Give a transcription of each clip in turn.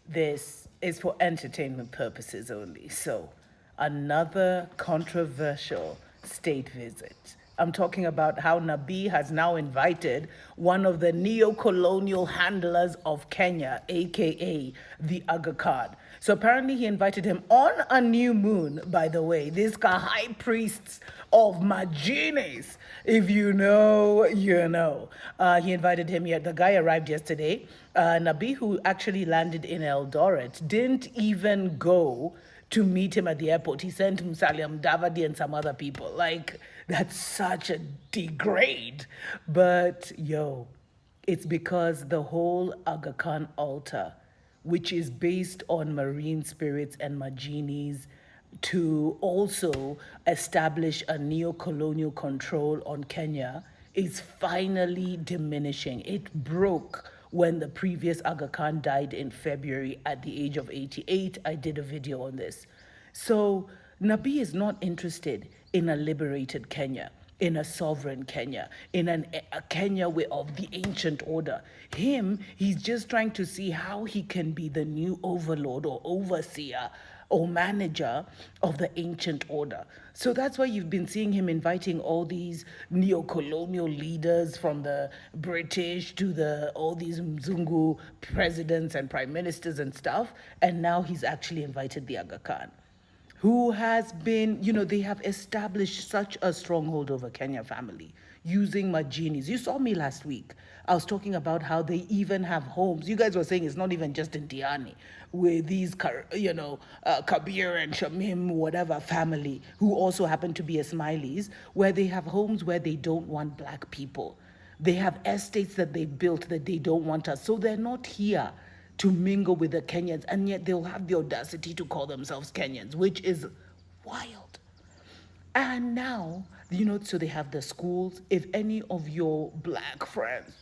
this is for entertainment purposes only. So, another controversial state visit. I'm talking about how Nabi has now invited one of the neocolonial handlers of Kenya, aka the Aga Khan. So apparently he invited him on a new moon, by the way. These are high priests of Majinis. If you know, you know. He invited him here. The guy arrived yesterday. Nabi, who actually landed in Eldoret, didn't even go to meet him at the airport. He sent Musalia Mudavadi and some other people. Like, that's such a degrade. But, yo, it's because the whole Aga Khan altar, which is based on marine spirits and Majinis, to also establish a neo-colonial control on Kenya, is finally diminishing. It broke when the previous Aga Khan died in February at the age of 88. I did a video on this. So Nabi is not interested in a liberated Kenya, in a sovereign Kenya, in a Kenya of the ancient order. He's just trying to see how he can be the new overlord or overseer or manager of the ancient order. So that's why you've been seeing him inviting all these neo-colonial leaders, from the British to all these Mzungu presidents and prime ministers and stuff. And now he's actually invited the Aga Khan, who has been, they have established such a stronghold over Kenya family using Majinis. You saw me last week. I was talking about how they even have homes. You guys were saying it's not even just in Diani, with these, Kabir and Shamim, whatever family, who also happen to be Ismailis, where they have homes where they don't want black people. They have estates that they built that they don't want us. So they're not here to mingle with the Kenyans, and yet they'll have the audacity to call themselves Kenyans, which is wild. And now, so they have the schools. If any of your black friends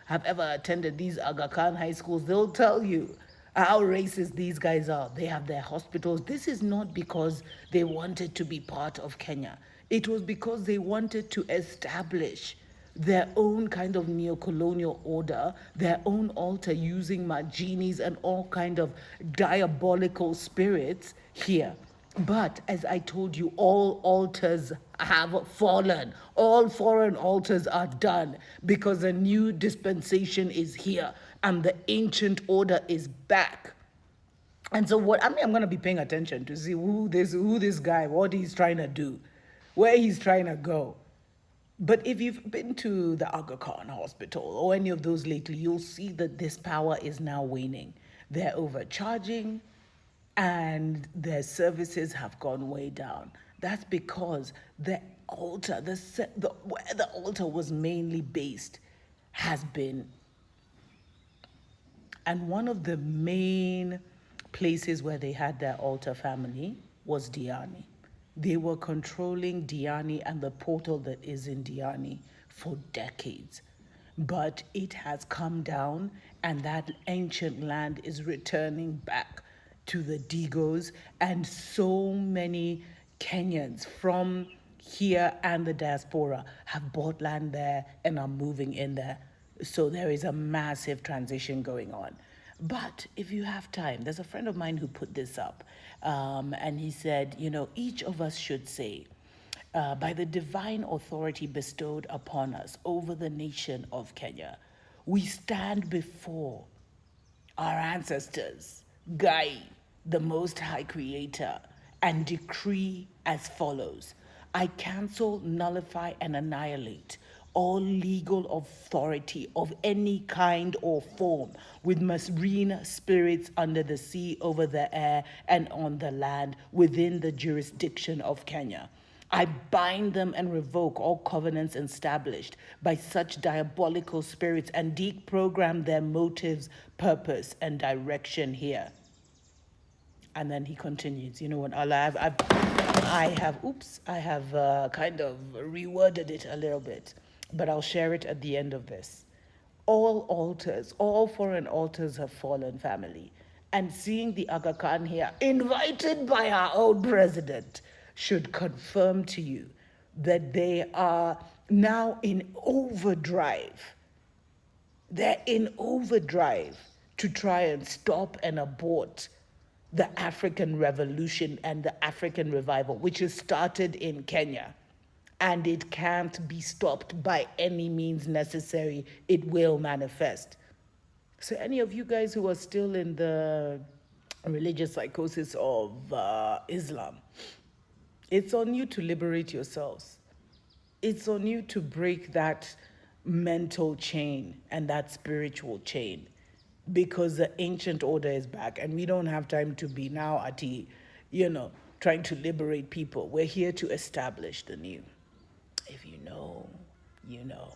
have ever attended these Aga Khan high schools, they'll tell you how racist these guys are. They have their hospitals. This is not because they wanted to be part of Kenya. It was because they wanted to establish their own kind of neo-colonial order, their own altar, using Majinis and all kind of diabolical spirits here. But as I told you, all altars have fallen. All foreign altars are done, because a new dispensation is here and the ancient order is back. And so I'm going to be paying attention to see who this guy, what he's trying to do, where he's trying to go. But if you've been to the Aga Khan Hospital or any of those lately, you'll see that this power is now waning. They're overcharging and their services have gone way down. That's because the altar, where the altar was mainly based, has been. And one of the main places where they had their altar family was Diani. They were controlling Diani and the portal that is in Diani for decades. But it has come down, and that ancient land is returning back to the Digos, and so many Kenyans from here and the diaspora have bought land there and are moving in there. So there is a massive transition going on. But if you have time, there's a friend of mine who put this up, and he said, each of us should say, by the divine authority bestowed upon us over the nation of Kenya, we stand before our ancestors, Gai, the Most High Creator, and decree as follows: I cancel, nullify, and annihilate all legal authority of any kind or form with marine spirits under the sea, over the air, and on the land within the jurisdiction of Kenya. I bind them and revoke all covenants established by such diabolical spirits and deprogram their motives, purpose, and direction here. And then he continues, you know what, I have kind of reworded it a little bit, but I'll share it at the end of this. All altars, all foreign altars have fallen, family. And seeing the Aga Khan here, invited by our own president, should confirm to you that they are now in overdrive. They're in overdrive to try and stop and abort the African revolution and the African revival, which has started in Kenya. And it can't be stopped by any means necessary. It will manifest. So, any of you guys who are still in the religious psychosis of Islam, it's on you to liberate yourselves. It's on you to break that mental chain and that spiritual chain, because the ancient order is back and we don't have time to be now at the, trying to liberate people. We're here to establish the new. If you know, you know.